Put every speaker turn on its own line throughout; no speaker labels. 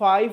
5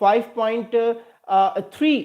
5.3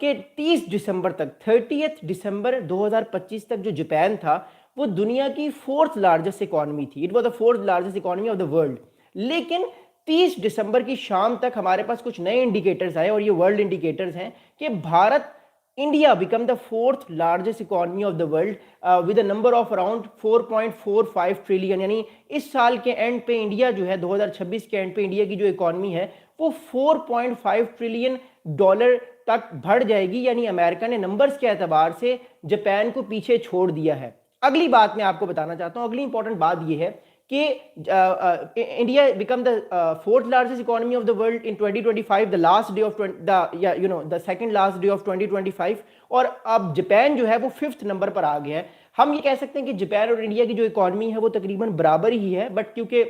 کہ 30 دسمبر تک 30 دسمبر 2025 تک جو جاپان تھا وہ دنیا کی 4th لارجسٹ اکانومی تھی. It was the 4th largest economy of the world. لیکن 30 دسمبر کی شام تک ہمارے پاس کچھ نئے انڈیکیٹرز آئے اور یہ ورلڈ انڈیکیٹرز ہیں کہ Bharat India become the 4th largest economy of the world with a number of around 4.45 trillion. یعنی اس سال کے اینڈ پہ انڈیا جو ہے 2026 کے اینڈ پہ انڈیا کی جو اکانومی ہے وہ 4.5 ٹریلین ڈالر تک بڑھ جائے گی. یعنی امریکہ نے نمبرز کے اعتبار سے جاپان کو پیچھے چھوڑ دیا ہے. اگلی بات میں آپ کو بتانا چاہتا ہوں, اگلی امپورٹنٹ بات یہ ہے کہ India become the 4th largest economy of the world in 2025, the last day of the second last day of 2025, اور اب جاپان جو ہے وہ 5th نمبر پر آ گیا ہے. ہم یہ کہہ سکتے ہیں کہ جاپان اور انڈیا کی جو اکانومی ہے وہ تقریباً برابر ہی ہے, بٹ کیونکہ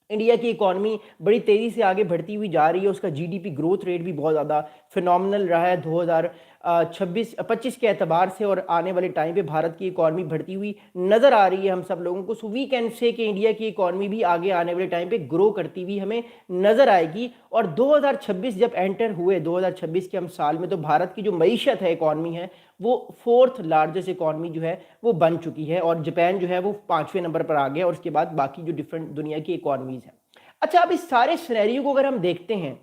انڈیا کی اکانومی بڑی تیزی سے آگے بڑھتی ہوئی جا رہی ہے, اس کا G D P growth rate بھی بہت زیادہ فینومنل رہا ہے 2025 کے اعتبار سے, اور آنے والے ٹائم پہ بھارت کی اکانومی بڑھتی ہوئی نظر آ رہی ہے ہم سب لوگوں کو. سو وی کین سے کہ انڈیا کی اکانومی بھی آگے آنے والے ٹائم پہ گرو کرتی ہوئی ہمیں نظر آئے گی. اور 2026 جب انٹر ہوئے 2026 کے ہم سال میں, تو بھارت کی جو معیشت ہے, اکانومی ہے, وہ 4th لارجسٹ اکانومی جو ہے وہ بن چکی ہے, اور جاپان جو ہے وہ 5ویں نمبر پر آ گیا, اور اس کے بعد باقی جو ڈفرینٹ دنیا کی اکانومیز ہیں. اچھا, اب اس سارے سینیریو کو اگر ہم دیکھتے ہیں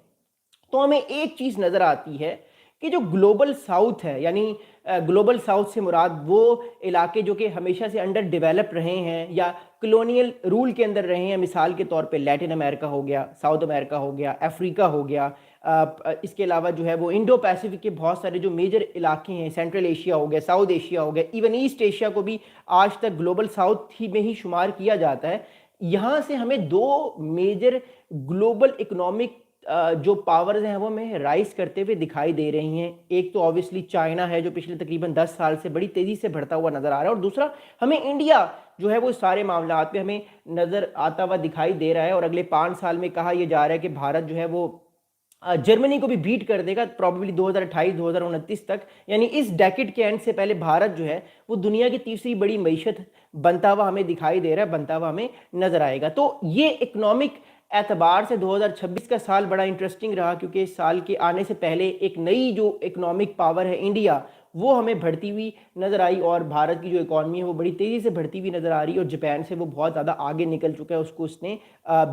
تو ہمیں ایک چیز نظر آتی ہے کہ جو گلوبل ساؤتھ ہے, یعنی گلوبل ساؤتھ سے مراد وہ علاقے جو کہ ہمیشہ سے انڈر ڈیولپ رہے ہیں یا کلونیل رول کے اندر رہے ہیں, مثال کے طور پہ لیٹن امریکہ ہو گیا, ساؤتھ امریکہ ہو گیا, افریقہ ہو گیا, اس کے علاوہ جو ہے وہ انڈو پیسیفک کے بہت سارے جو میجر علاقے ہیں, سینٹرل ایشیا ہو گیا, ساؤتھ ایشیا ہو گیا, ایون ایسٹ ایشیا کو بھی آج تک گلوبل ساؤتھ ہی میں ہی شمار کیا جاتا ہے. یہاں سے ہمیں دو میجر گلوبل اکنامک جو پاورز ہیں وہ ہمیں رائز کرتے ہوئے دکھائی دے رہی ہیں. ایک تو آبویسلی چائنا ہے جو پچھلے تقریباً 10 سال سے بڑی تیزی سے بڑھتا ہوا نظر آ رہا ہے, اور دوسرا ہمیں انڈیا جو ہے وہ سارے معاملات پہ ہمیں نظر آتا ہوا دکھائی دے رہا ہے. اور اگلے 5 سال میں کہا یہ جا رہا ہے کہ بھارت جو ہے وہ جرمنی کو بھی بیٹ کر دے گا پروبیبلی 2028-2029 تک. یعنی اس ڈیکیڈ کے اینڈ سے پہلے بھارت جو ہے وہ دنیا کی تیسری بڑی معیشت بنتا ہوا ہمیں دکھائی دے رہا ہے, بنتا ہوا ہمیں نظر آئے گا. تو یہ اکنامک اعتبار سے 2026 کا سال بڑا انٹرسٹنگ رہا, کیونکہ اس سال کے آنے سے پہلے ایک نئی جو اکنامک پاور ہے انڈیا وہ ہمیں بڑھتی ہوئی نظر آئی, اور بھارت کی جو اکانومی ہے وہ بڑی تیزی سے بڑھتی ہوئی نظر آ رہی ہے, اور جاپان سے وہ بہت زیادہ آگے نکل چکا ہے, اس کو اس نے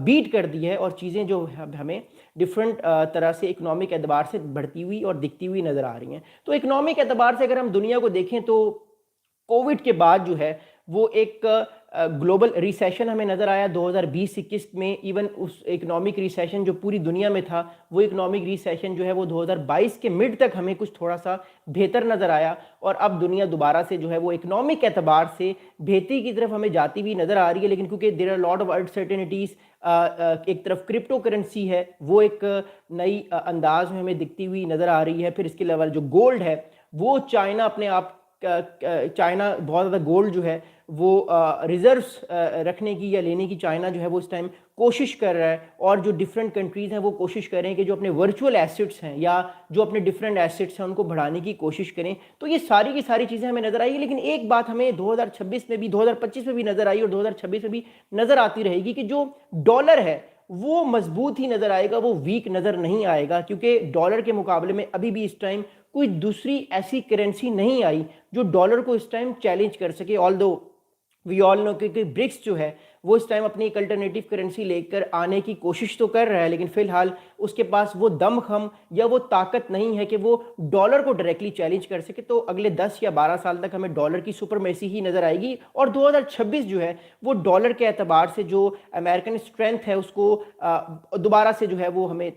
بیٹ کر دی ہے, اور چیزیں جو ہمیں ڈفرینٹ طرح سے اکنامک اعتبار سے بڑھتی ہوئی اور دکھتی ہوئی نظر آ رہی ہیں. تو اکنامک اعتبار سے اگر ہم دنیا کو دیکھیں تو کووڈ کے بعد جو ہے وہ ایک گلوبل ریسیشن ہمیں نظر آیا 2020-21 میں. ایون اس اکنامک ریسیشن جو پوری دنیا میں تھا وہ اکنامک ریسیشن جو ہے وہ 2022 کے مڈ تک ہمیں کچھ تھوڑا سا بہتر نظر آیا, اور اب دنیا دوبارہ سے جو ہے وہ اکنامک اعتبار سے بہتری کی طرف ہمیں جاتی ہوئی نظر آ رہی ہے. لیکن کیونکہ there are lot of uncertainties, ایک طرف کرپٹو کرنسی ہے وہ ایک نئی انداز میں ہمیں دکھتی ہوئی نظر آ رہی ہے. پھر اس کے علاوہ جو گولڈ ہے وہ چائنا اپنے آپ چائنا بہت زیادہ گولڈ جو ہے وہ ریزروز رکھنے کی یا لینے کی چائنا جو ہے وہ اس ٹائم کوشش کر رہا ہے, اور جو ڈفرینٹ کنٹریز ہیں وہ کوشش کر رہے ہیں کہ جو اپنے ورچوئل ایسٹس ہیں یا جو اپنے ڈفرینٹ ایسٹس ہیں ان کو بڑھانے کی کوشش کریں. تو یہ ساری کی ساری چیزیں ہمیں نظر آئی, لیکن ایک بات ہمیں 2026 میں بھی 2025 میں بھی نظر آئی اور 2026 میں بھی نظر آتی رہے گی کہ جو ڈالر ہے وہ مضبوط ہی نظر آئے گا, وہ ویک نظر نہیں آئے گا, کیونکہ ڈالر کے مقابلے میں ابھی بھی اس ٹائم کوئی دوسری ایسی کرنسی نہیں آئی جو ڈالر کو اس ٹائم چیلنج کر سکے. آلدو وی آل نو کہ برکس جو ہے وہ اس ٹائم اپنی ایک الٹرنیٹیو کرنسی لے کر آنے کی کوشش تو کر رہا ہے, لیکن فی الحال اس کے پاس وہ دم خم یا وہ طاقت نہیں ہے کہ وہ ڈالر کو ڈائریکٹلی چیلنج کر سکے. تو اگلے 10 یا 12 سال تک ہمیں ڈالر کی سپرمیسی ہی نظر آئے گی, اور 2026 جو ہے وہ ڈالر کے اعتبار سے جو امریکن اسٹرینتھ ہے اس کو دوبارہ سے جو ہے وہ ہمیں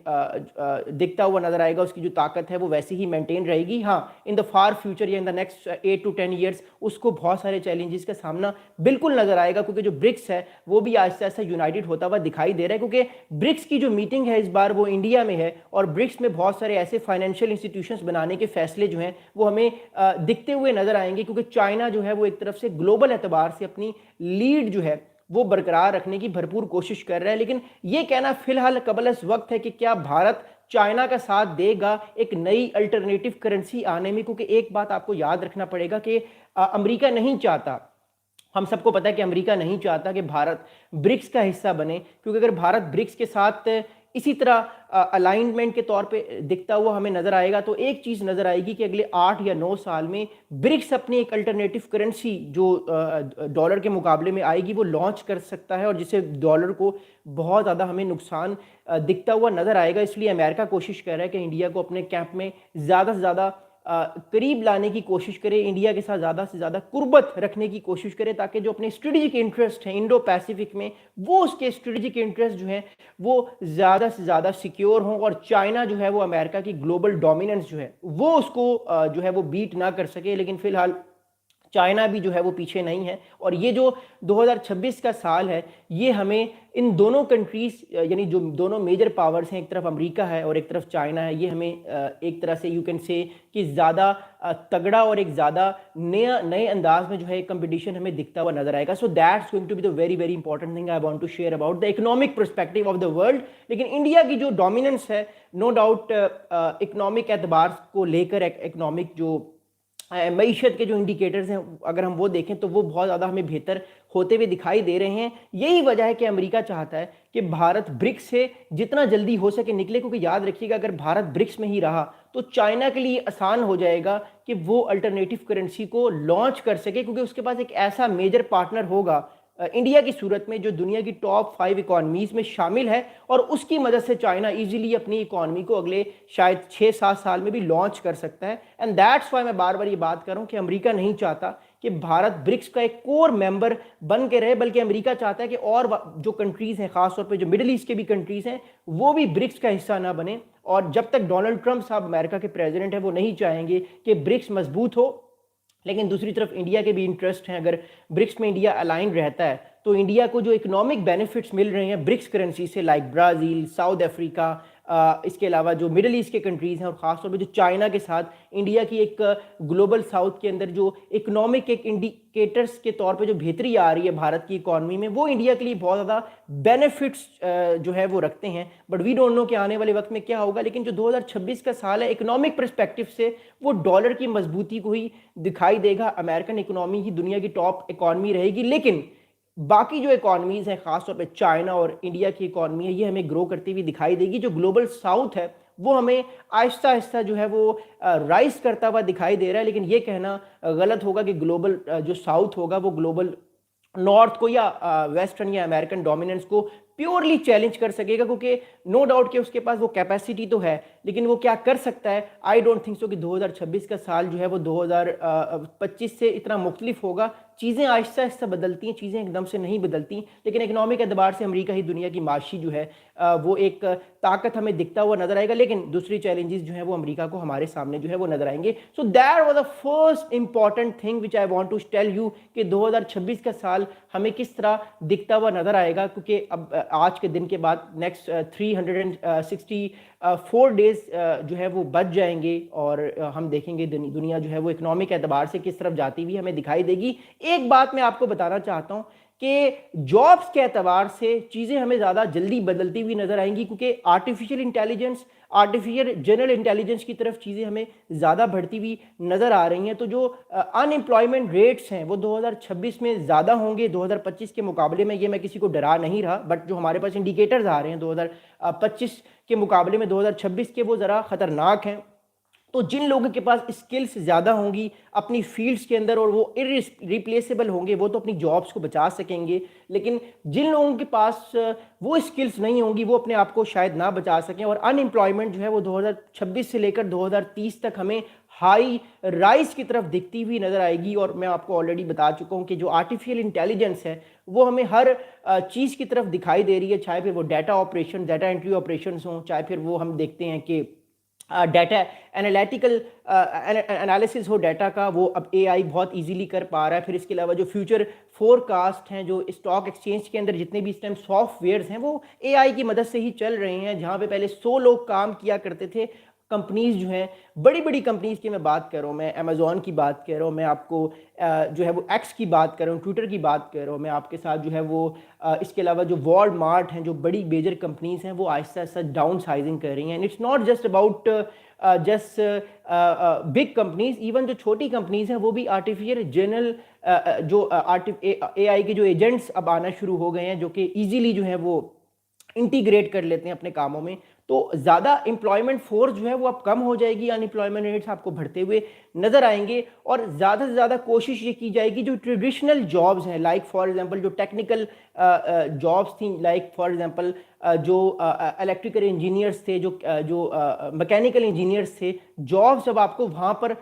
دکھتا ہوا نظر آئے گا, اس کی جو طاقت ہے وہ ویسے ہی مینٹین رہے گی. ہاں, ان دا فار فیوچر یا ان دا نیکسٹ 8 to 10 ایئرس اس کو بہت سارے چیلنجز کا سامنا بالکل نظر آئے گا, کیونکہ جو برکس ہے وہ بھی آہستہ آہستہ یونائٹڈ ہوتا ہوا دکھائی دے رہا ہے. کیونکہ برکس کی جو میٹنگ ہے اس بار وہ انڈیا میں ہے, اور برکس میں بہت سارے ایسے فائنینشیل انسٹیٹیوشنز بنانے کے فیصلے جو ہیں وہ ہمیں دکھتے ہوئے نظر آئیں گے, کیونکہ چائنا جو ہے وہ ایک طرف سے گلوبل اعتبار سے اپنی لیڈ جو ہے وہ برقرار رکھنے کی بھرپور کوشش کر رہا ہے. لیکن یہ کہنا فی الحال قبل از وقت ہے کہ کیا بھارت چائنا کا ساتھ دے گا ایک نئی الٹرنیٹیو کرنسی آنے میں, کیونکہ ایک بات آپ کو یاد رکھنا پڑے گا کہ امریکہ نہیں چاہتا, ہم سب کو پتہ ہے کہ امریکہ نہیں چاہتا کہ بھارت برکس کا حصہ بنے, کیونکہ اگر بھارت برکس کے ساتھ اسی طرح الائنمنٹ کے طور پہ دکھتا ہوا ہمیں نظر آئے گا. تو ایک چیز نظر آئے گی کہ اگلے 8 یا 9 سال میں برکس اپنی ایک الٹرنیٹو کرنسی جو ڈالر کے مقابلے میں آئے گی وہ لانچ کر سکتا ہے, اور جس سے ڈالر کو بہت زیادہ ہمیں نقصان دکھتا ہوا نظر آئے گا. اس لیے امریکہ کوشش کر رہا ہے کہ انڈیا کو اپنے کیمپ میں زیادہ سے زیادہ قریب لانے کی کوشش کرے, انڈیا کے ساتھ زیادہ سے زیادہ قربت رکھنے کی کوشش کرے, تاکہ جو اپنے اسٹریٹجک انٹرسٹ ہیں انڈو پیسیفک میں, وہ اس کے اسٹریٹجک انٹرسٹ جو ہیں وہ زیادہ سے زیادہ سیکیور ہوں, اور چائنا جو ہے وہ امریکہ کی گلوبل ڈومیننس جو ہے وہ اس کو جو ہے وہ بیٹ نہ کر سکے. لیکن فی الحال چائنا بھی جو ہے وہ پیچھے نہیں ہے, اور یہ جو 2026 کا سال ہے یہ ہمیں ان دونوں کنٹریز, یعنی جو دونوں میجر پاورز ہیں, ایک طرف امریکہ ہے اور ایک طرف چائنا ہے, یہ ہمیں ایک طرح سے یو کین سے کہ زیادہ تگڑا اور ایک زیادہ نئے انداز میں جو ہے کمپٹیشن ہمیں دکھتا ہوا نظر آئے گا. So that's going to be the very very important thing I want to share about the economic perspective of the world. لیکن انڈیا کی جو ڈومیننس ہے نو ڈاؤٹ اکنامک اعتبار کو لے کر, اکنامک جو معیشت کے جو انڈیکیٹرز ہیں اگر ہم وہ دیکھیں تو وہ بہت زیادہ ہمیں بہتر ہوتے ہوئے دکھائی دے رہے ہیں. یہی وجہ ہے کہ امریکہ چاہتا ہے کہ بھارت برکس سے جتنا جلدی ہو سکے نکلے, کیونکہ یاد رکھیے گا اگر بھارت برکس میں ہی رہا تو چائنا کے لیے آسان ہو جائے گا کہ وہ الٹرنیٹو کرنسی کو لانچ کر سکے, کیونکہ اس کے پاس ایک ایسا میجر پارٹنر ہوگا انڈیا کی صورت میں جو دنیا کی ٹاپ 5 اکانومیز میں شامل ہے, اور اس کی مدد سے چائنا ایزیلی اپنی اکانومی کو اگلے شاید 6-7 سال میں بھی لانچ کر سکتا ہے. اینڈ دیٹس وائی میں بار بار یہ بات کروں کہ امریکہ نہیں چاہتا کہ بھارت برکس کا ایک کور ممبر بن کے رہے, بلکہ امریکہ چاہتا ہے کہ اور جو کنٹریز ہیں, خاص طور پہ جو مڈل ایسٹ کے بھی کنٹریز ہیں, وہ بھی برکس کا حصہ نہ بنے. اور جب تک ڈونلڈ ٹرمپ صاحب امریکہ کے پریزیڈنٹ ہیں وہ نہیں چاہیں گے کہ برکس مضبوط ہو. لیکن دوسری طرف انڈیا کے بھی انٹرسٹ ہیں, اگر برکس میں انڈیا الائن رہتا ہے تو انڈیا کو جو اکنامک بینیفٹس مل رہے ہیں برکس کرنسی سے, لائک برازیل, ساؤتھ افریقہ, اس کے علاوہ جو مڈل ایسٹ کے کنٹریز ہیں, اور خاص طور پہ جو چائنا کے ساتھ انڈیا کی ایک گلوبل ساؤتھ کے اندر جو اکنامک ایک انڈیکیٹرز کے طور پہ جو بہتری آ رہی ہے بھارت کی اکانومی میں, وہ انڈیا کے لیے بہت زیادہ بینیفٹس جو ہے وہ رکھتے ہیں. بٹ وی ڈونٹ نو کہ آنے والے وقت میں کیا ہوگا. لیکن جو 2026 کا سال ہے اکنامک پرسپیکٹو سے وہ ڈالر کی مضبوطی کو ہی دکھائی دے گا. امریکن اکنامی ہی دنیا کی ٹاپ اکانومی رہے گی, لیکن باقی جو اکانومیز ہیں خاص طور پہ چائنا اور انڈیا کی اکانومی ہے یہ ہمیں گرو کرتی ہوئی دکھائی دے گی. جو گلوبل ساؤتھ ہے وہ ہمیں آہستہ آہستہ جو ہے وہ رائز کرتا ہوا دکھائی دے رہا ہے. لیکن یہ کہنا غلط ہوگا کہ گلوبل جو ساؤتھ ہوگا وہ گلوبل نارتھ کو یا ویسٹرن یا امریکن ڈومیننس کو پیورلی چیلنج کر سکے گا, کیونکہ نو ڈاؤٹ کہ اس کے پاس وہ کیپیسٹی تو ہے, لیکن وہ کیا کر سکتا ہے. آئی ڈونٹ تھنک سو کہ 2026 کا سال جو ہے وہ 2025 سے اتنا مختلف ہوگا. چیزیں آہستہ آہستہ بدلتی ہیں, چیزیں ایک دم سے نہیں بدلتی, لیکن اکنامک اعتبار سے امریکہ ہی دنیا کی معاشی جو ہے وہ ایک طاقت ہمیں دکھتا ہوا نظر آئے گا. لیکن دوسری چیلنجز جو ہیں وہ امریکہ کو ہمارے سامنے جو ہے وہ نظر آئیں گے. So that was the first important thing which I want to tell you کہ 2026 کا سال ہمیں کس طرح دکھتا ہوا نظر آئے گا, کیونکہ اب آج کے دن کے بعد نیکسٹ 364 ڈیز جو ہے وہ بچ جائیں گے, اور ہم دیکھیں گے دنیا جو ہے وہ اکنامک اعتبار سے کس طرف جاتی ہوئی ہمیں دکھائی دے گی. ایک بات میں آپ کو بتانا چاہتا ہوں کہ جابز کے اعتبار سے چیزیں ہمیں زیادہ جلدی بدلتی ہوئی نظر آئیں گی, کیونکہ artificial intelligence, artificial general intelligence کی طرف چیزیں ہمیں زیادہ بڑھتی ہوئی نظر آ رہی ہیں. تو جو ان امپلائمنٹ ریٹس ہیں وہ 2026 میں زیادہ ہوں گے 2025 کے مقابلے میں. یہ میں کسی کو ڈرا نہیں رہا, بٹ جو ہمارے پاس انڈیکیٹرز آ رہے ہیں 2025 کے مقابلے میں 2026 کے وہ ذرا خطرناک ہیں. تو جن لوگوں کے پاس اسکلز زیادہ ہوں گی اپنی فیلڈز کے اندر اور وہ ریپلیسیبل ہوں گے وہ تو اپنی جابز کو بچا سکیں گے, لیکن جن لوگوں کے پاس وہ اسکلز نہیں ہوں گی وہ اپنے آپ کو شاید نہ بچا سکیں. اور ان امپلائمنٹ جو ہے وہ 2026 سے لے کر 2030 تک ہمیں ہائی رائز کی طرف دکھتی ہوئی نظر آئے گی. اور میں آپ کو آلریڈی بتا چکا ہوں کہ جو آرٹیفیشل انٹیلیجنس ہے وہ ہمیں ہر چیز کی طرف دکھائی دے رہی ہے, چاہے پھر وہ data operation, data entry operations ہوں, چاہے پھر وہ ہم دیکھتے ہیں کہ ڈیٹا انالیٹیکل انالیسس ہو ڈیٹا کا, وہ اب اے آئی بہت ایزیلی کر پا رہا ہے. پھر اس کے علاوہ جو فیوچر فور کاسٹ ہیں, جو اسٹاک ایکسچینج کے اندر جتنے بھی اس ٹائم سافٹ ویئرز ہیں وہ اے آئی کی مدد سے ہی چل رہے ہیں. جہاں پہ پہلے 100 لوگ کام کیا کرتے تھے, کمپنیز جو ہیں بڑی بڑی کمپنیز کی میں بات کر رہا ہوں, میں امیزون کی بات کر رہا ہوں, میں آپ کو جو ہے وہ ایکس کی بات کر رہا ہوں, ٹویٹر کی بات کر رہا ہوں, میں آپ کے ساتھ جو ہے وہ اس کے علاوہ جو والٹ مارٹ ہیں, جو بڑی میجر کمپنیز ہیں وہ آہستہ آہستہ ڈاؤن سائزنگ کر رہی ہیں. It's not just about just big companies, even جو چھوٹی کمپنیز ہیں وہ بھی آرٹیفیشل جنرل جو اے آئی کے جو ایجنٹس اب آنا شروع ہو گئے ہیں جو کہ ایزیلی جو ہے وہ انٹیگریٹ کر لیتے ہیں اپنے کاموں میں، تو زیادہ امپلائمنٹ فورس جو ہے وہ اب کم ہو جائے گی، ان امپلائمنٹ ریٹس آپ کو بڑھتے ہوئے نظر آئیں گے، اور زیادہ سے زیادہ کوشش یہ کی جائے گی جو ٹریڈیشنل جابز ہیں، لائک فار ایگزامپل جو ٹیکنیکل جابز تھیں، لائک فار ایگزامپل جو الیکٹریکل انجینئرس تھے، جو میکینیکل انجینئرس تھے، جابز اب آپ کو وہاں پر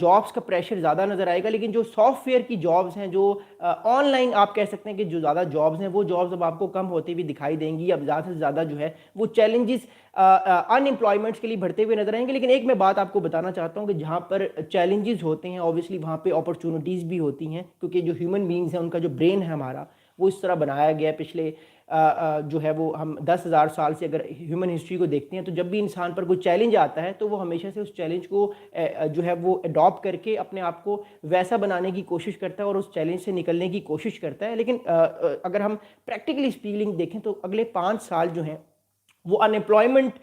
جابز کا پریشر زیادہ نظر آئے گا، لیکن جو سافٹ ویئر کی جابز ہیں، جو آن لائن آپ کہہ سکتے ہیں کہ جو زیادہ جابز ہیں، وہ جابز اب آپ کو کم ہوتی ہوئی دکھائی دیں گی، اب زیادہ سے زیادہ جو ہے وہ چیلنجز ان امپلائمنٹس کے لیے بڑھتے ہوئے نظر آئیں گے۔ لیکن ایک میں بات آپ کو بتانا چاہتا ہوں کہ جہاں پر چیلنجز ہوتے ہیں اوبیسلی وہاں پہ اپرچونٹیز بھی ہوتی ہیں، کیونکہ جو ہیومن بینگز ہیں ان کا جو برین ہے ہمارا وہ اس طرح بنایا گیا ہے، پچھلے جو ہے وہ ہم 10,000 سال سے اگر ہیومن ہسٹری کو دیکھتے ہیں تو جب بھی انسان پر کوئی چیلنج آتا ہے تو وہ ہمیشہ سے اس چیلنج کو جو ہے وہ اڈاپٹ کر کے اپنے آپ کو ویسا بنانے کی کوشش کرتا ہے اور اس چیلنج سے نکلنے کی کوشش کرتا ہے۔ لیکن اگر ہم پریکٹیکلی اسپیکنگ دیکھیں تو اگلے 5 سال جو ہیں وہ ان امپلائمنٹ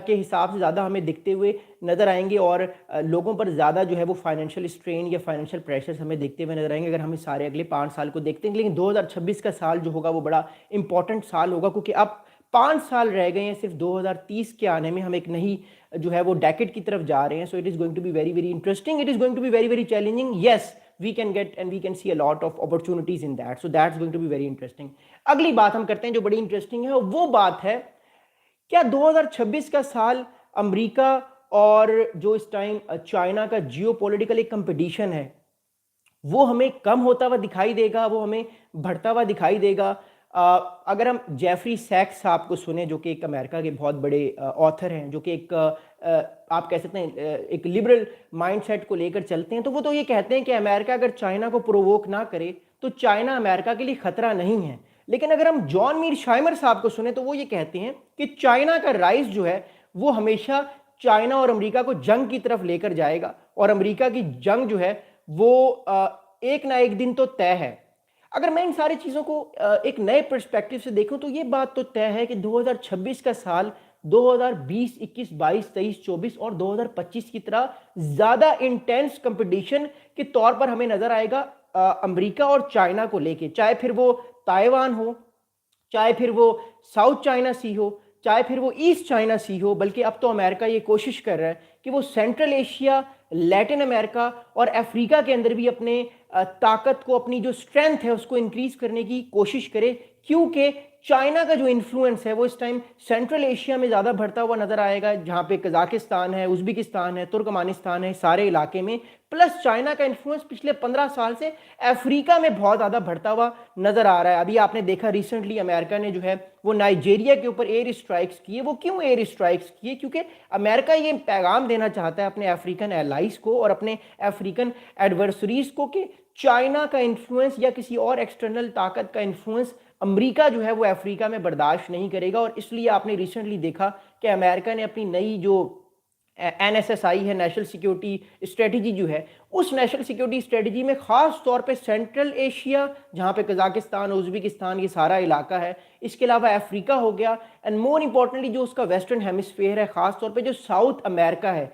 کے حساب سے زیادہ ہمیں دکھتے ہوئے نظر آئیں گے، اور لوگوں پر زیادہ جو ہے وہ فائنینشیل اسٹرین یا فائنینشیل پریشرز ہمیں دیکھتے ہوئے نظر آئیں گے اگر ہم سارے اگلے 5 سال کو دیکھتے ہیں۔ لیکن 2026 کا سال جو ہوگا وہ بڑا امپورٹنٹ سال ہوگا، کیونکہ اب 5 سال رہ گئے ہیں صرف 2030 کے آنے میں، ہم ایک نئی جو ہے وہ ڈیکیڈ کی طرف جا رہے ہیں۔ So it is going to be very very interesting, it is going to be very very challenging, yes we can get and we can see a lot of opportunities in that, so that's going to be very interesting۔ اگلی بات ہم کرتے ہیں جو بڑی interesting ہے، وہ بات ہے کیا 2026 کا سال امریکہ اور جو اس ٹائم چائنا کا جیو پولیٹیکل ایک کمپٹیشن ہے وہ ہمیں کم ہوتا ہوا دکھائی دے گا، وہ ہمیں بڑھتا ہوا دکھائی دے گا؟ اگر ہم جیفری سیکس صاحب کو سنیں جو کہ ایک امریکہ کے بہت بڑے آتھر ہیں، جو کہ ایک آپ کہہ سکتے ہیں ایک لبرل مائنڈ سیٹ کو لے کر چلتے ہیں، تو وہ تو یہ کہتے ہیں کہ امریکہ اگر چائنا کو پرووک نہ کرے تو چائنا امریکہ کے لیے خطرہ نہیں ہے۔ لیکن اگر ہم جان میر شائمر صاحب کو سنیں تو وہ یہ کہتے ہیں کہ چائنا کا رائز جو ہے وہ ہمیشہ چائنا اور امریکہ کو جنگ کی طرف لے کر جائے گا، اور امریکہ کی جنگ جو ہے وہ ایک نہ ایک دن تو طے ہے۔ اگر میں ان ساری چیزوں کو ایک نئے پرسپیکٹو سے دیکھوں تو یہ بات تو طے ہے کہ 2026 کا سال 2020، 21، 22، 23، 24 اور 2025 کی طرح زیادہ انٹینس کمپٹیشن کے طور پر ہمیں نظر آئے گا امریکہ اور چائنا کو لے کے، چاہے پھر وہ تائیوان ہو، چاہے پھر وہ ساؤتھ چائنا سی ہو، چاہے پھر وہ ایسٹ چائنا سی ہو، بلکہ اب تو امریکہ یہ کوشش کر رہا ہے کہ وہ سینٹرل ایشیا، لیٹن امریکہ اور افریقہ کے اندر بھی اپنے طاقت کو، اپنی جو اسٹرینتھ ہے اس کو انکریز کرنے کی کوشش کرے، کیونکہ چائنا کا جو انفلوئنس ہے وہ اس ٹائم سینٹرل ایشیا میں زیادہ بڑھتا ہوا نظر آئے گا، جہاں پہ قزاقستان ہے، ازبکستان ہے، ترکمانستان ہے، سارے علاقے میں، پلس چائنا کا انفلوئنس پچھلے 15 سال سے افریقہ میں بہت زیادہ بڑھتا ہوا نظر آ رہا ہے۔ ابھی آپ نے دیکھا ریسنٹلی امریکہ نے جو ہے وہ نائجیریا کے اوپر ایئر اسٹرائکس کیے۔ وہ کیوں ایئر اسٹرائکس کیے؟ کیونکہ امریکہ یہ پیغام دینا چاہتا ہے اپنے افریقن الائز کو اور اپنے افریقن ایڈورسریز کو کہ چائنا کا انفلوئنس یا کسی اور ایکسٹرنل طاقت کا انفلوئنس امریکہ جو ہے وہ افریقہ میں برداشت نہیں کرے گا، اور اس لیے آپ نے ریسنٹلی دیکھا کہ امریکہ نے اپنی نئی جو NSSI ہے، نیشنل سیکیورٹی اسٹریٹجی جو ہے، اس نیشنل سیکیورٹی اسٹریٹجی میں خاص طور پہ سینٹرل ایشیا، جہاں پہ قزاقستان، ازبکستان، یہ سارا علاقہ ہے، اس کے علاوہ افریقہ ہو گیا، اینڈ مور امپورٹنٹلی جو اس کا ویسٹرن ہیمسفیئر ہے، خاص طور پہ جو ساؤتھ امریکہ ہے،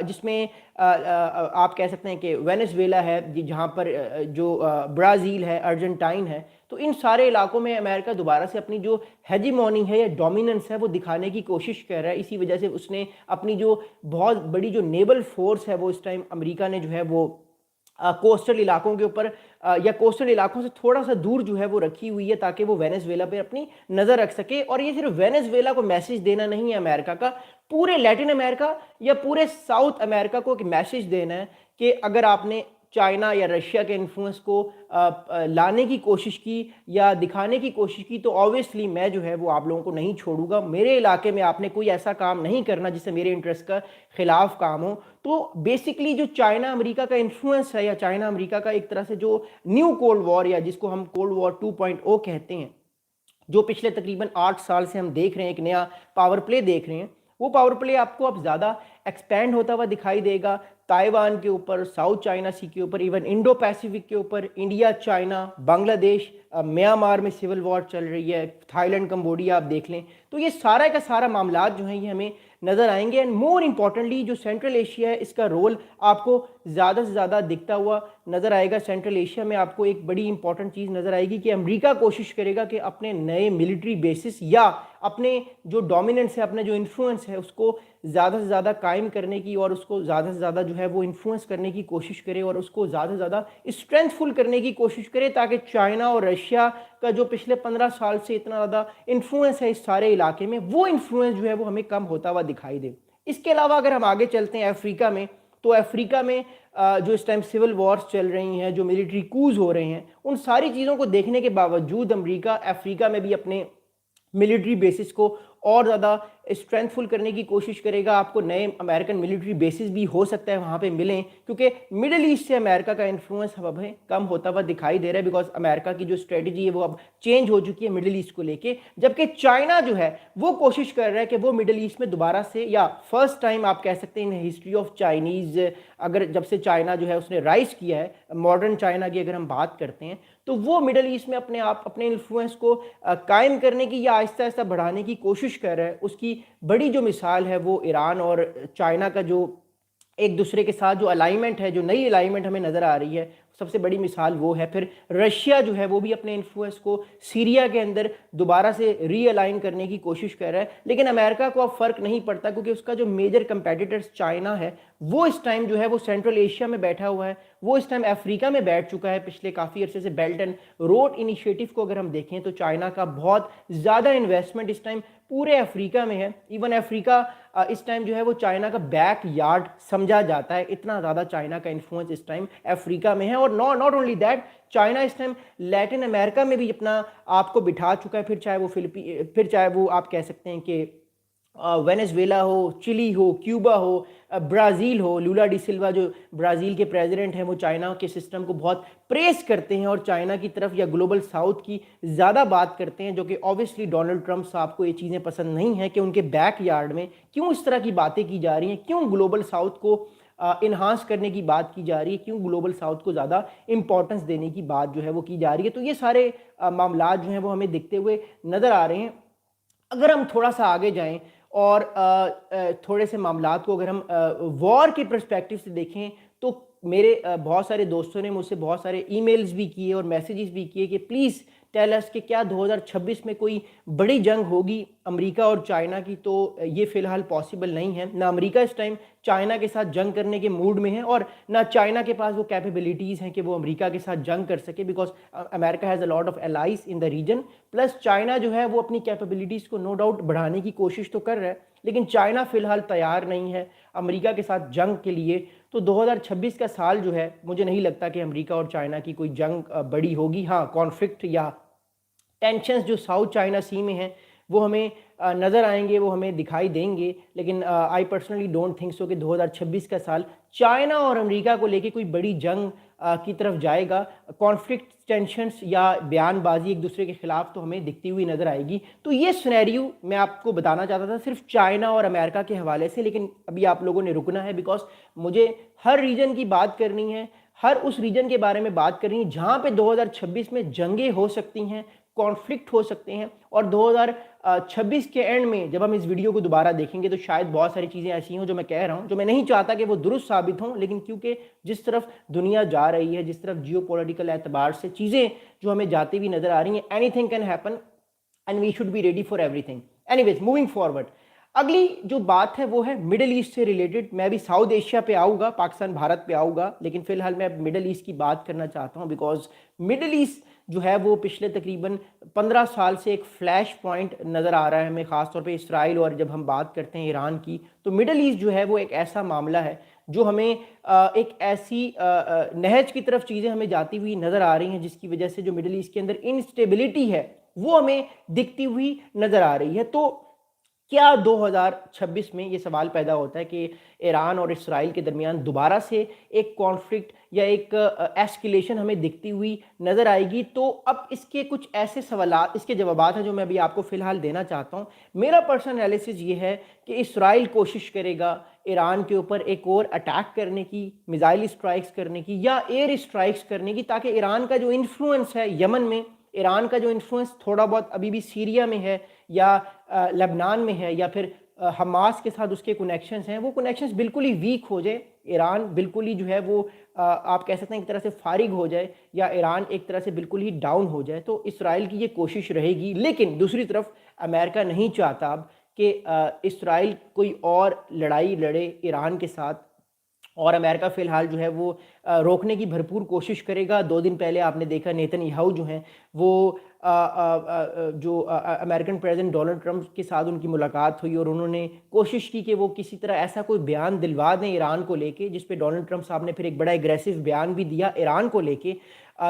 جس میں آپ کہہ سکتے ہیں کہ وینیزویلا ہے، جہاں پر جو برازیل ہے، ارجنٹائن ہے، تو ان سارے علاقوں میں امریکہ دوبارہ سے اپنی جو ہیجیمونی ہے یا ڈومیننس ہے وہ دکھانے کی کوشش کر رہا ہے۔ اسی وجہ سے اس نے اپنی جو بہت بڑی جو نیول فورس ہے وہ اس ٹائم امریکہ نے جو ہے وہ کوسٹل علاقوں کے اوپر یا کوسٹل علاقوں سے تھوڑا سا دور جو ہے وہ رکھی ہوئی ہے، تاکہ وہ وینیزویلا پہ اپنی نظر رکھ سکے۔ اور یہ صرف وینیزویلا کو میسج دینا نہیں ہے امریکہ کا، پورے لیٹن امریکہ یا پورے ساؤتھ امریکہ کو ایک میسج دینا ہے کہ اگر آپ نے چائنا یا رشیا کے انفلوئنس کو لانے کی کوشش کی یا دکھانے کی کوشش کی تو آبویسلی میں جو ہے وہ آپ لوگوں کو نہیں چھوڑوں گا، میرے علاقے میں آپ نے کوئی ایسا کام نہیں کرنا جس سے میرے انٹرسٹ کا خلاف کام ہو۔ تو بیسکلی جو چائنا امریکہ کا انفلوئنس ہے یا چائنا امریکہ کا ایک طرح سے جو نیو کولڈ وار یا جس کو ہم کولڈ وار 2.0 کہتے ہیں، جو پچھلے تقریباً 8 سال سے ہم دیکھ رہے ہیں، ایک نیا پاور پلے دیکھ رہے ہیں، وہ پاور پلے آپ کو اب زیادہ ایکسپینڈ ہوتا ہوا دکھائی دے گا تائیوان کے اوپر، ساؤتھ چائنا سی کے اوپر، ایون انڈو پیسیفک کے اوپر، انڈیا، چائنا، بنگلہ دیش، میانمار میں سول وار چل رہی ہے، تھائی لینڈ، کمبوڈیا آپ دیکھ لیں، تو یہ سارا کا سارا معاملات جو ہیں یہ ہمیں نظر آئیں گے۔ اینڈ مور امپورٹنٹلی جو سینٹرل ایشیا ہے اس کا رول آپ کو زیادہ سے زیادہ دکھتا ہوا نظر آئے گا سینٹرل ایشیا میں، آپ کو ایک بڑی امپورٹنٹ چیز نظر آئے گی کہ امریکہ کوشش کرے گا کہ اپنے نئے ملٹری بیسز یا اپنے جو ڈومیننس ہے، اپنے جو انفلوئنس ہے، اس کو زیادہ سے زیادہ قائم کرنے کی اور اس کو زیادہ سے زیادہ جو ہے وہ انفلوئنس کرنے کی کوشش کرے اور اس کو زیادہ سے زیادہ اسٹرینتھ فل کرنے کی کوشش کرے، تاکہ چائنا اور رشیا کا جو پچھلے 15 سال سے اتنا زیادہ انفلوئنس ہے اس سارے علاقے میں، وہ انفلوئنس جو ہے وہ ہمیں کم ہوتا ہوا دکھائی دے۔ اس کے علاوہ اگر ہم آگے چلتے ہیں افریقہ میں، تو افریقہ میں جو اس ٹائم سول وارز چل رہی ہیں، جو ملٹری کوز ہو رہے ہیں، ان ساری چیزوں کو دیکھنے کے باوجود امریکہ افریقہ میں بھی اپنے ملٹری بیسز کو اور زیادہ اسٹرینتھ فل کرنے کی کوشش کرے گا۔ آپ کو نئے امریکن ملٹری بیسز بھی ہو سکتا ہے وہاں پہ ملیں، کیونکہ مڈل ایسٹ سے امریکہ کا انفلوئنس اب کم ہوتا ہوا دکھائی دے رہا ہے، بیکاز امریکہ کی جو اسٹریٹجی ہے وہ اب چینج ہو چکی ہے مڈل ایسٹ کو لے کے، جبکہ چائنا جو ہے وہ کوشش کر رہا ہے کہ وہ مڈل ایسٹ میں دوبارہ سے، یا فرسٹ ٹائم آپ کہہ سکتے ہیں ان ہسٹری آف چائنیز، اگر جب سے چائنا جو ہے اس نے رائز کیا ہے، ماڈرن چائنا کی اگر ہم بات کرتے ہیں، تو وہ مڈل ایسٹ میں اپنے انفلوئنس کو قائم کرنے کی یا آہستہ آہستہ بڑھانے کی کوشش کر رہا ہے۔ اس کی بڑی جو مثال ہے وہ ایران اور چائنا کا جو ایک دوسرے کے ساتھ جو الائنمنٹ ہے، جو نئی الائنمنٹ ہمیں نظر آ رہی ہے، سب سے بڑی مثال وہ ہے۔ پھر رشیا جو ہے وہ بھی اپنے انفلوئنس کو سیریا کے اندر دوبارہ سے ری الائن کرنے کی کوشش کر رہا ہے، لیکن امریکہ کو اب فرق نہیں پڑتا، کیونکہ اس کا جو میجر کمپیٹیٹر چائنا ہے وہ اس ٹائم جو ہے وہ سینٹرل ایشیا میں بیٹھا ہوا ہے، وہ اس ٹائم افریقہ میں بیٹھ چکا ہے۔ پچھلے کافی عرصے سے بیلٹ اینڈ روڈ انیشیٹو کو اگر ہم دیکھیں تو چائنا کا بہت زیادہ انویسٹمنٹ اس ٹائم پورے افریقہ میں ہے۔ ایون افریقہ اس ٹائم جو ہے وہ چائنا کا بیک یارڈ سمجھا جاتا ہے، اتنا زیادہ چائنا کا انفلوئنس اس ٹائم افریقہ میں ہے۔ اور ناٹ اونلی دیٹ، چائنا اس ٹائم لیٹن امریکہ میں بھی اپنا آپ کو بٹھا چکا ہے، پھر چاہے وہ آپ کہہ سکتے ہیں کہ وینیزویلا ہو، چلی ہو، کیوبا ہو، برازیل ہو۔ لولا ڈی سلوا جو برازیل کے پریزیڈنٹ ہیں، وہ چائنا کے سسٹم کو بہت پریس کرتے ہیں اور چائنا کی طرف یا گلوبل ساؤتھ کی زیادہ بات کرتے ہیں، جو کہ اوبیسلی ڈونلڈ ٹرمپ صاحب کو یہ چیزیں پسند نہیں ہیں کہ ان کے بیک یارڈ میں کیوں اس طرح کی باتیں کی جا رہی ہیں، کیوں گلوبل ساؤتھ کو انہانس کرنے کی بات کی جا رہی ہے، کیوں گلوبل ساؤتھ کو زیادہ امپورٹنس دینے کی بات جو ہے وہ کی جا رہی ہے۔ تو یہ سارے معاملات جو ہیں وہ ہمیں دکھتے ہوئے نظر آ رہے ہیں۔ اگر ہم تھوڑا سا آگے جائیں اور تھوڑے سے معاملات کو اگر ہم وار کے پرسپیکٹو سے دیکھیں، تو میرے بہت سارے دوستوں نے مجھ سے بہت سارے ای میلز بھی کیے اور میسیجز بھی کیے کہ پلیز ٹیل اس کہ کیا 2026 میں کوئی بڑی جنگ ہوگی امریکہ اور چائنا کی؟ تو یہ فی الحال پاسبل نہیں ہے۔ نہ امریکہ اس ٹائم چائنا کے ساتھ جنگ کرنے کے موڈ میں ہے، اور نہ چائنا کے پاس وہ کیپیبلٹیز ہیں کہ وہ امریکہ کے ساتھ جنگ کر سکے، because America has a lot of allies in the region. Plus China جو ہے وہ اپنی کیپیبلٹیز کو نو ڈاؤٹ بڑھانے کی کوشش تو کر رہا ہے، لیکن چائنا فی الحال تیار نہیں ہے امریکہ کے ساتھ جنگ کے لیے۔ تو 2026 کا سال جو ہے مجھے نہیں لگتا کہ امریکہ اور چائنا کی کوئی جنگ بڑی ہوگی۔ ہاں، کانفلکٹ یا ٹینشنز جو ساؤتھ چائنا سی میں ہیں وہ ہمیں نظر آئیں گے، وہ ہمیں دکھائی دیں گے، لیکن I personally don't think so کہ 2026 کا سال چائنا اور امریکہ کو لے کے کوئی بڑی جنگ کی طرف جائے گا۔ کانفلکٹ، ٹینشنز یا بیان بازی ایک دوسرے کے خلاف تو ہمیں دکھتی ہوئی نظر آئے گی۔ تو یہ سینیریو میں آپ کو بتانا چاہتا تھا صرف چائنا اور امریکہ کے حوالے سے، لیکن ابھی آپ لوگوں نے رکنا ہے، بیکاز مجھے ہر ریجن کی بات کرنی ہے، ہر اس ریجن کے بارے میں بات کرنی ہے جہاں پہ 2026 میں جنگیں ہو سکتی ہیں، کانفلکٹ ہو سکتے ہیں، اور 2026 کے اینڈ میں جب ہم اس ویڈیو کو دوبارہ دیکھیں گے تو شاید بہت ساری چیزیں ایسی ہوں جو میں کہہ رہا ہوں، جو میں نہیں چاہتا کہ وہ درست ثابت ہوں، لیکن کیونکہ جس طرف دنیا جا رہی ہے، جس طرف جیو پولیٹیکل اعتبار سے چیزیں جو ہمیں جاتی ہوئی نظر آ رہی ہیں، anything can happen and we should be ready for everything. Anyways, moving forward, اگلی جو بات ہے وہ ہے مڈل ایسٹ سے ریلیٹڈ۔ میں بھی ساؤتھ ایشیا پہ آؤں گا، پاکستان بھارت پہ آؤں گا، لیکن فی الحال میں اب مڈل ایسٹ کی بات کرنا چاہتا ہوں، بیکاز مڈل ایسٹ جو ہے وہ پچھلے تقریباً 15 سال سے ایک فلیش پوائنٹ نظر آ رہا ہے ہمیں، خاص طور پہ اسرائیل، اور جب ہم بات کرتے ہیں ایران کی تو مڈل ایسٹ جو ہے وہ ایک ایسا معاملہ ہے جو ہمیں ایک ایسی نہج کی طرف چیزیں ہمیں جاتی ہوئی نظر آ رہی ہیں، جس کی وجہ سے جو مڈل ایسٹ کے اندر انسٹیبلٹی ہے وہ ہمیں دکھتی ہوئی نظر آ رہی ہے۔ تو کیا 2026 میں یہ سوال پیدا ہوتا ہے کہ ایران اور اسرائیل کے درمیان دوبارہ سے ایک کانفلکٹ یا ایک ایسکیلیشن ہمیں دکھتی ہوئی نظر آئے گی؟ تو اب اس کے کچھ ایسے سوالات، اس کے جوابات ہیں جو میں ابھی آپ کو فی الحال دینا چاہتا ہوں۔ میرا پرسنل انالیسس یہ ہے کہ اسرائیل کوشش کرے گا ایران کے اوپر ایک اور اٹیک کرنے کی، میزائل اسٹرائکس کرنے کی یا ایئر اسٹرائکس کرنے کی، تاکہ ایران کا جو انفلوئنس ہے یمن میں، ایران کا جو انفلوئنس تھوڑا بہت ابھی بھی سیریا میں ہے یا لبنان میں ہے یا پھر حماس کے ساتھ اس کے کنیکشنز ہیں وہ کنیکشنز بالکل ہی ویک ہو جائے، ایران بالکل ہی جو ہے وہ آپ کہہ سکتے ہیں ایک طرح سے فارغ ہو جائے، یا ایران ایک طرح سے بالکل ہی ڈاؤن ہو جائے، تو اسرائیل کی یہ کوشش رہے گی۔ لیکن دوسری طرف امریکہ نہیں چاہتا اب کہ اسرائیل کوئی اور لڑائی لڑے ایران کے ساتھ، اور امریکہ فی الحال جو ہے وہ روکنے کی بھرپور کوشش کرے گا۔ 2 دن پہلے آپ نے دیکھا نیتن یاہو جو ہیں وہ جو امریکن پریزیڈنٹ ڈونلڈ ٹرمپ کے ساتھ ان کی ملاقات ہوئی، اور انہوں نے کوشش کی کہ وہ کسی طرح ایسا کوئی بیان دلوا دیں ایران کو لے کے، جس پہ ڈونلڈ ٹرمپ صاحب نے پھر ایک بڑا ایگریسو بیان بھی دیا ایران کو لے کے۔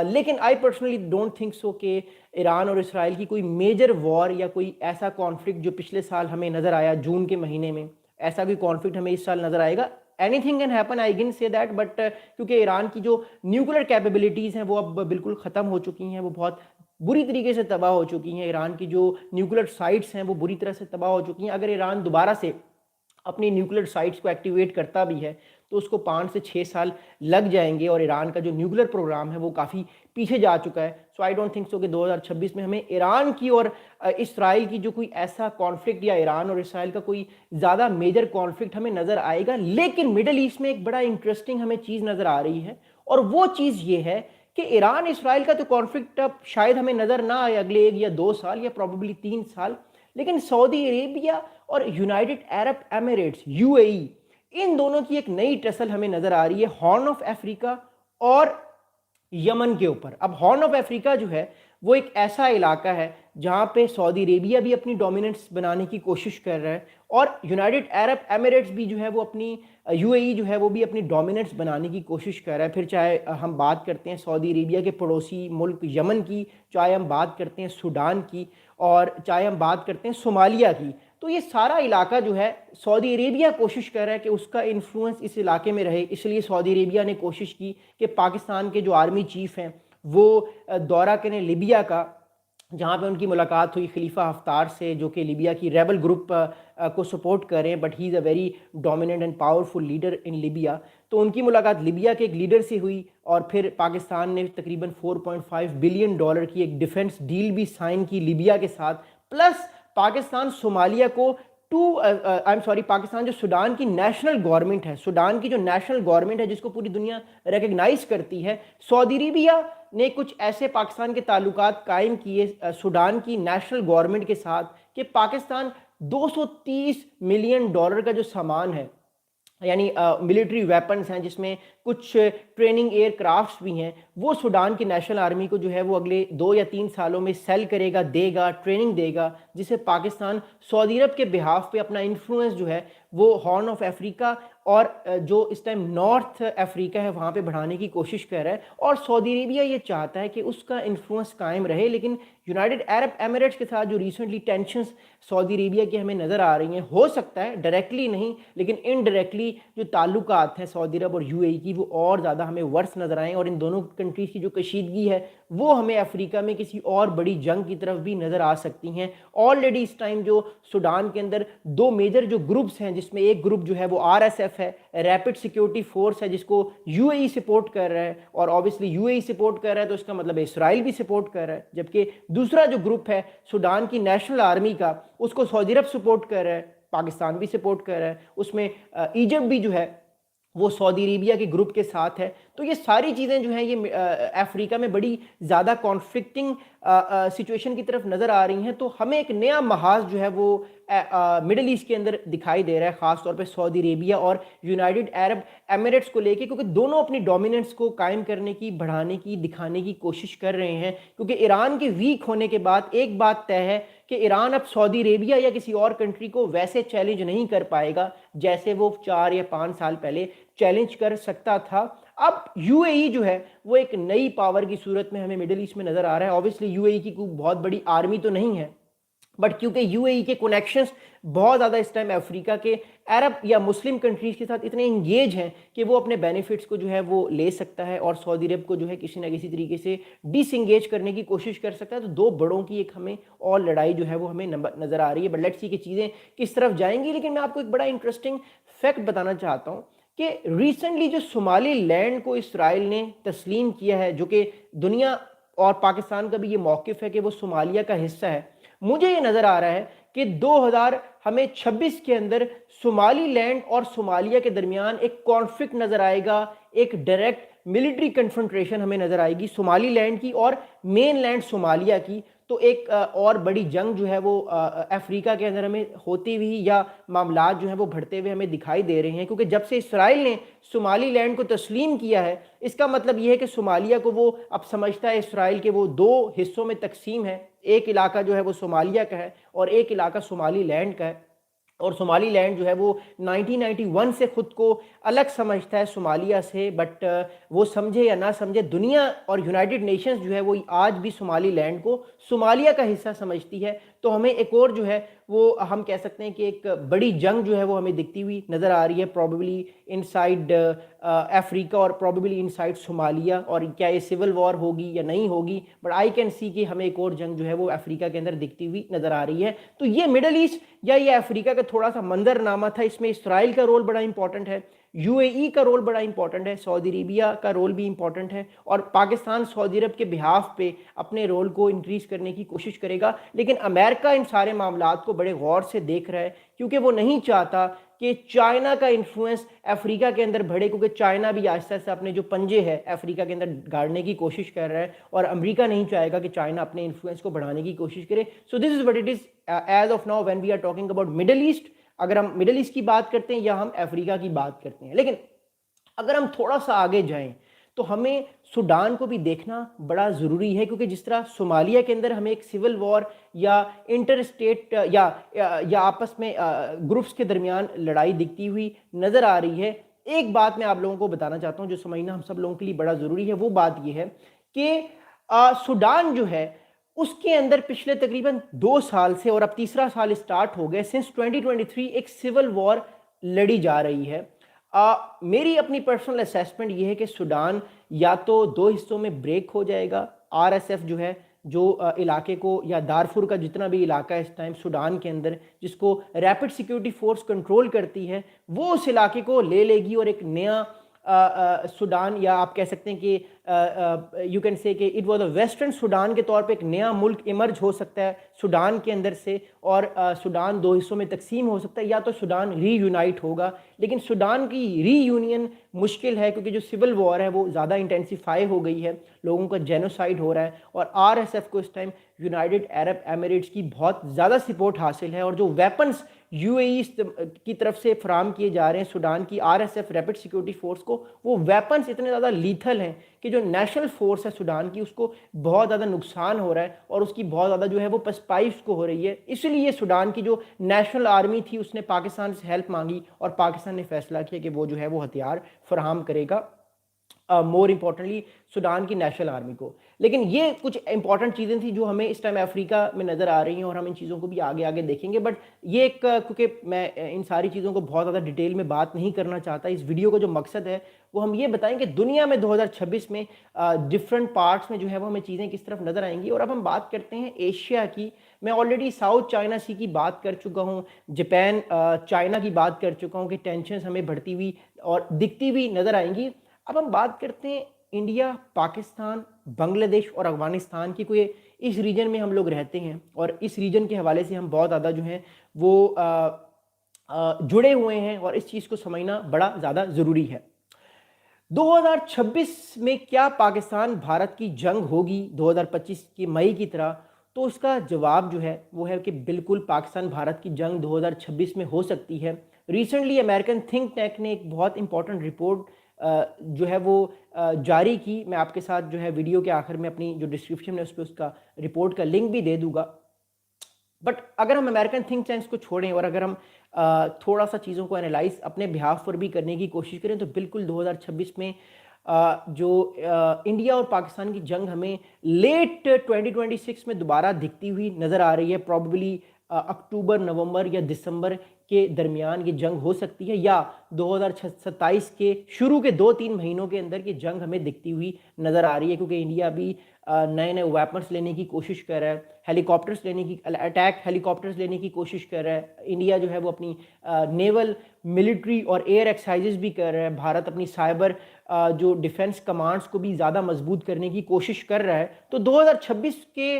لیکن I personally don't think so کہ ایران اور اسرائیل کی کوئی میجر وار یا کوئی ایسا کانفلکٹ جو پچھلے سال ہمیں نظر آیا جون کے مہینے میں، ایسا کوئی کانفلکٹ ہمیں اس سال نظر آئے گا۔ Anything can happen, I can say that, but کیونکہ ایران کی جو نیوکلر کیپیبلٹیز ہیں وہ اب بالکل ختم ہو چکی ہیں، وہ بہت بری طریقے سے تباہ ہو چکی ہیں۔ ایران کی جو نیوکلر سائٹس ہیں وہ بری طرح سے تباہ ہو چکی ہیں۔ اگر ایران دوبارہ سے اپنی نیوکلر سائٹس کو ایکٹیویٹ کرتا بھی ہے تو اس کو 5 سے 6 سال لگ جائیں گے، اور ایران کا جو نیوکلر پروگرام ہے وہ کافی پیچھے جا چکا ہے۔ سو آئی ڈونٹ تھنک سو کہ 2026 میں ہمیں ایران کی اور اسرائیل کی جو کوئی ایسا کانفلکٹ، یا ایران اور اسرائیل کا کوئی زیادہ میجر کانفلکٹ ہمیں نظر آئے گا۔ لیکن مڈل ایسٹ میں ایک بڑا انٹرسٹنگ ہمیں چیز نظر آ رہی ہے، اور وہ چیز یہ ہے کہ ایران اسرائیل کا تو کانفلکٹ اب شاید ہمیں نظر نہ آئے اگلے 1 یا 2 سال یا پروبیبلی 3 سال، لیکن سعودی عربیہ اور یونائٹڈ عرب ایمریٹس UAE، ان دونوں کی ایک نئی ٹسل ہمیں نظر آ رہی ہے ہارن آف افریقہ اور یمن کے اوپر۔ اب ہارن آف افریقہ جو ہے وہ ایک ایسا علاقہ ہے جہاں پہ سعودی عربیہ بھی اپنی ڈومیننس بنانے کی کوشش کر رہا ہے، اور یونائٹڈ عرب ایمریٹس بھی جو ہے وہ اپنی UAE جو ہے وہ بھی اپنی ڈومیننس بنانے کی کوشش کر رہا ہے۔ پھر چاہے ہم بات کرتے ہیں سعودی عربیہ کے پڑوسی ملک یمن کی، چاہے ہم بات کرتے ہیں سوڈان کی، اور چاہے ہم بات کرتے ہیں صومالیہ کی، تو یہ سارا علاقہ جو ہے سعودی عربیہ کوشش کر رہا ہے کہ اس کا انفلوئنس اس علاقے میں رہے۔ اس لیے سعودی عربیہ نے کوشش کی کہ پاکستان کے جو آرمی چیف ہیں وہ دورہ کریں لیبیا کا، جہاں پہ ان کی ملاقات ہوئی خلیفہ حفتار سے، جو کہ لیبیا کی ریبل گروپ کو سپورٹ کر رہے ہیں، but he is a very dominant and powerful leader in Libya. تو ان کی ملاقات لیبیا کے ایک لیڈر سے ہوئی، اور پھر پاکستان نے تقریباً $4.5 بلین کی ایک ڈیفنس ڈیل بھی سائن کی لیبیا کے ساتھ، پلس پاکستان صومالیہ کو پاکستان جو سوڈان کی نیشنل گورنمنٹ ہے، سوڈان کی جو نیشنل گورنمنٹ ہے جس کو پوری دنیا ریکگنائز کرتی ہے، سعودی عربیہ نے کچھ ایسے پاکستان کے تعلقات قائم کیے سوڈان کی نیشنل گورنمنٹ کے ساتھ کہ پاکستان $230 ملین کا جو سامان ہے، یعنی ملٹری ویپنز ہیں جس میں کچھ ٹریننگ ایئر کرافٹس بھی ہیں، وہ سوڈان کی نیشنل آرمی کو جو ہے وہ اگلے 2 یا 3 سالوں میں سیل کرے گا، دے گا، ٹریننگ دے گا، جس سے پاکستان سعودی عرب کے بہاف پہ اپنا انفلوئنس جو ہے وہ ہارن آف افریقہ اور جو اس ٹائم نارتھ افریقہ ہے وہاں پہ بڑھانے کی کوشش کر رہا ہے، اور سعودی عربیہ یہ چاہتا ہے کہ اس کا انفلوئنس قائم رہے۔ لیکن یونائٹڈ عرب ایمریٹس کے ساتھ جو ریسنٹلی ٹینشنز سعودی عربیہ کی ہمیں نظر آ رہی ہیں، ہو سکتا ہے ڈائریکٹلی نہیں لیکن انڈائریکٹلی جو تعلقات ہیں سعودی عرب اور UAE کی وہ اور زیادہ ہمیں ورس نظر آئیں، اور ان دونوں کنٹریز کی جو کشیدگی ہے وہ ہمیں افریقہ میں کسی اور بڑی جنگ کی طرف بھی نظر آ سکتی ہیں۔ آلریڈی اس ٹائم جو سوڈان کے اندر 2 میجر جو گروپس ہیں، جس میں ایک گروپ جو ہے وہ RSF ہے، ریپڈ سیکیورٹی فورس ہے، جس کو UAE سپورٹ کر رہا ہے، اور اوبیسلی UAE سپورٹ کر رہا ہے تو اس کا مطلب اسرائیل بھی سپورٹ کر رہا ہے، جبکہ دوسرا جو گروپ ہے سوڈان کی نیشنل آرمی کا، اس کو سعودی عرب سپورٹ کر رہا ہے، پاکستان بھی سپورٹ کر رہا ہے، اس میں ایجپٹ بھی جو ہے وہ سعودی عربیہ کے گروپ کے ساتھ ہے۔ تو یہ ساری چیزیں جو ہیں یہ افریقہ میں بڑی زیادہ کانفلکٹنگ سچویشن کی طرف نظر آ رہی ہیں، تو ہمیں ایک نیا محاذ جو ہے وہ مڈل ایسٹ کے اندر دکھائی دے رہا ہے، خاص طور پہ سعودی عربیہ اور یونائٹڈ عرب ایمریٹس کو لے کے، کیونکہ دونوں اپنی ڈومیننس کو قائم کرنے کی، بڑھانے کی، دکھانے کی کوشش کر رہے ہیں۔ کیونکہ ایران کے ویک ہونے کے بعد ایک بات طے ہے کہ ایران اب سعودی عربیہ یا کسی اور کنٹری کو ویسے چیلنج نہیں کر پائے گا جیسے وہ 4 یا 5 سال پہلے چیلنج کر سکتا تھا۔ اب UAE جو ہے وہ ایک نئی پاور کی صورت میں ہمیں مڈل ایسٹ میں نظر آ رہا ہے۔ اوبیسلی UAE کی کوئی بہت بڑی آرمی تو نہیں ہے، بٹ کیونکہ UAE کے کنیکشنز بہت زیادہ اس ٹائم افریقہ کے عرب یا مسلم کنٹریز کے ساتھ اتنے انگیج ہیں کہ وہ اپنے بینیفٹس کو جو ہے وہ لے سکتا ہے، اور سعودی عرب کو جو ہے کسی نہ کسی طریقے سے ڈس انگیج کرنے کی کوشش کر سکتا ہے۔ تو 2 بڑوں کی ایک ہمیں اور لڑائی جو ہے وہ ہمیں نظر آ رہی ہے، بٹ لیٹس سی کہ چیزیں کس طرف جائیں گی۔ لیکن میں آپ کو ایک بڑا انٹرسٹنگ فیکٹ بتانا چاہتا ہوں کہ ریسنٹلی جو صومالی لینڈ کو اسرائیل نے تسلیم کیا ہے، جو کہ دنیا اور پاکستان کا بھی یہ موقف ہے کہ وہ صومالیہ کا حصہ ہے، مجھے یہ نظر آ رہا ہے کہ 2026 کے اندر صومالی لینڈ اور صومالیہ کے درمیان ایک کانفلکٹ نظر آئے گا، ایک ڈائریکٹ ملٹری کنفرنٹریشن ہمیں نظر آئے گی صومالی لینڈ کی اور مین لینڈ صومالیہ کی. تو ایک اور بڑی جنگ جو ہے وہ افریقہ کے اندر ہمیں ہوتی ہوئی یا معاملات جو ہیں وہ بڑھتے ہوئے ہمیں دکھائی دے رہے ہیں، کیونکہ جب سے اسرائیل نے صومالی لینڈ کو تسلیم کیا ہے، اس کا مطلب یہ ہے کہ صومالیہ کو وہ اب سمجھتا ہے اسرائیل کے وہ دو حصوں میں تقسیم ہے، ایک علاقہ جو ہے وہ صومالیہ کا ہے اور ایک علاقہ صومالی لینڈ کا ہے. اور صومالی لینڈ جو ہے وہ 1991 سے خود کو الگ سمجھتا ہے صومالیہ سے، بٹ وہ سمجھے یا نہ سمجھے دنیا اور یونائٹڈ نیشنز جو ہے وہ آج بھی صومالی لینڈ کو صومالیہ کا حصہ سمجھتی ہے. تو ہمیں ایک اور جو ہے وہ ہم کہہ سکتے ہیں کہ ایک بڑی جنگ جو ہے وہ ہمیں دکھتی ہوئی نظر آ رہی ہے، پروبیبلی انسائیڈ افریقہ اور پروبیبلی انسائیڈ صومالیہ. اور کیا یہ سول وار ہوگی یا نہیں ہوگی، بٹ آئی کین سی کہ ہمیں ایک اور جنگ جو ہے وہ افریقہ کے اندر دکھتی ہوئی نظر آ رہی ہے. تو یہ مڈل ایسٹ یا یہ افریقہ کا تھوڑا سا منظر نامہ تھا. اس میں اسرائیل کا رول بڑا امپورٹنٹ ہے، یو اے ای کا رول بڑا امپورٹنٹ ہے، سعودی عربیہ کا رول بھی امپورٹنٹ ہے، اور پاکستان سعودی عرب کے بہاف پہ اپنے رول کو انکریز کرنے کی کوشش کرے گا. لیکن امریکہ ان سارے معاملات کو بڑے غور سے دیکھ رہا ہے، کیونکہ وہ نہیں چاہتا کہ چائنا کا انفلوئنس افریقہ کے اندر بڑھے، کیونکہ چائنا بھی آہستہ آہستہ اپنے جو پنجے ہے افریقہ کے اندر گاڑنے کی کوشش کر رہا ہے، اور امریکہ نہیں چاہے گا کہ چائنا اپنے انفلوئنس کو بڑھانے کی کوشش کرے. So this is what it is as of now when we are talking about Middle East. اگر ہم مڈل ایسٹ کی بات کرتے ہیں یا ہم افریقہ کی بات کرتے ہیں، لیکن اگر ہم تھوڑا سا آگے جائیں تو ہمیں سوڈان کو بھی دیکھنا بڑا ضروری ہے، کیونکہ جس طرح صومالیہ کے اندر ہمیں ایک سول وار یا انٹر اسٹیٹ یا آپس میں گروپس کے درمیان لڑائی دکھتی ہوئی نظر آ رہی ہے، ایک بات میں آپ لوگوں کو بتانا چاہتا ہوں جو سمجھنا ہم سب لوگوں کے لیے بڑا ضروری ہے. وہ بات یہ ہے کہ سوڈان جو ہے اس کے اندر پچھلے تقریباً 2 سال سے، اور اب تیسرا سال اسٹارٹ ہو گئے، سنس 2023 ایک سول وار لڑی جا رہی ہے. میری اپنی پرسنل اسیسمنٹ یہ ہے کہ سوڈان یا تو 2 حصوں میں بریک ہو جائے گا. آر ایس ایف جو ہے جو علاقے کو یا دارفور کا جتنا بھی علاقہ ہے اس ٹائم سوڈان کے اندر جس کو ریپڈ سیکیورٹی فورس کنٹرول کرتی ہے، وہ اس علاقے کو لے لے گی اور ایک نیا سوڈان، یا آپ کہہ سکتے ہیں کہ یو کین سے کہ it was a western Sudan کے طور پہ ایک نیا ملک ایمرج ہو سکتا ہے سوڈان کے اندر سے، اور سوڈان 2 حصوں میں تقسیم ہو سکتا ہے، یا تو سوڈان ری یونائٹ ہوگا. لیکن سوڈان کی ری یونین مشکل ہے، کیونکہ جو سول وار ہے وہ زیادہ انٹینسیفائی ہو گئی ہے، لوگوں کا جینوسائیڈ ہو رہا ہے، اور آر ایس ایف کو اس ٹائم یونائٹڈ عرب ایمریٹس کی بہت زیادہ سپورٹ حاصل ہے، اور جو ویپنز یو اے ای کی طرف سے فراہم کیے جا رہے ہیں سوڈان کی R S F rapid security force کو، وہ ویپنز اتنے زیادہ لیتھل ہیں کہ جو نیشنل فورس ہے سوڈان کی اس کو بہت زیادہ نقصان ہو رہا ہے، اور اس کی بہت زیادہ جو ہے وہ پسپائش کو ہو رہی ہے. اس لیے سوڈان کی جو نیشنل آرمی تھی اس نے پاکستان سے ہیلپ مانگی، اور پاکستان نے فیصلہ کیا کہ وہ جو ہے وہ ہتھیار فراہم کرے گا مور امپورٹنٹلی سوڈان کی نیشنل آرمی کو. لیکن یہ کچھ امپورٹنٹ چیزیں تھیں جو ہمیں اس ٹائم افریقہ میں نظر آ رہی ہیں، اور ہم ان چیزوں کو بھی آگے آگے دیکھیں گے. بٹ یہ ایک کیونکہ میں ان ساری چیزوں کو بہت زیادہ ڈیٹیل میں بات نہیں کرنا چاہتا، اس ویڈیو کا جو مقصد ہے وہ ہم یہ بتائیں کہ دنیا میں 2026 میں ڈفرنٹ پارٹس میں جو ہے وہ ہمیں چیزیں کس طرف نظر آئیں گی. اور اب ہم بات کرتے ہیں ایشیا کی. میں آلریڈی ساؤتھ چائنا سی کی بات کر چکا ہوں، جاپان چائنا کی بات کر چکا ہوں کہ ٹینشنز ہمیں بڑھتی ہوئی اور دکھتی ہوئی نظر آئیں گی. اب ہم بات کرتے ہیں انڈیا، پاکستان، بنگلہ دیش اور افغانستان کی. کوئی اس ریجن میں ہم لوگ رہتے ہیں، اور اس ریجن کے حوالے سے ہم بہت زیادہ جو ہیں وہ جڑے ہوئے ہیں، اور اس چیز کو سمجھنا بڑا زیادہ ضروری ہے. 2026 میں کیا پاکستان بھارت کی جنگ ہوگی 2025 کی مئی کی طرح؟ تو اس کا جواب جو ہے وہ ہے کہ بالکل پاکستان بھارت کی جنگ 2026 میں ہو سکتی ہے. ریسنٹلی امریکن تھنک ٹینک نے ایک بہت امپورٹنٹ رپورٹ جو ہے وہ جاری کی. میں آپ کے ساتھ جو ہے ویڈیو کے آخر میں اپنی جو ڈسکرپشن ہے اس پہ اس کا رپورٹ کا لنک بھی دے دوں گا. بٹ اگر ہم امریکن تھنک ٹینکس کو چھوڑیں اور اگر ہم تھوڑا سا چیزوں کو انالائز اپنے بہاف پر بھی کرنے کی کوشش کریں، تو بالکل 2026 میں جو انڈیا اور پاکستان کی جنگ ہمیں لیٹ 2026 میں دوبارہ دکھتی ہوئی نظر آ رہی ہے. پروبیبلی اکتوبر، نومبر یا دسمبر کے درمیان یہ جنگ ہو سکتی ہے، یا 2027 کے شروع کے 2-3 مہینوں کے اندر یہ جنگ ہمیں دکھتی ہوئی نظر آ رہی ہے. کیونکہ انڈیا بھی نئے نئے ویپنس لینے کی کوشش کر رہا ہے، ہیلی کاپٹرز لینے کی اٹیک ہیلی کاپٹرز لینے کی کوشش کر رہا ہے. انڈیا جو ہے وہ اپنی نیول، ملٹری اور ایئر ایکسرسائزز بھی کر رہا ہے. بھارت اپنی سائبر جو ڈیفنس کمانڈز کو بھی زیادہ مضبوط کرنے کی کوشش کر رہا ہے. تو 2026 کے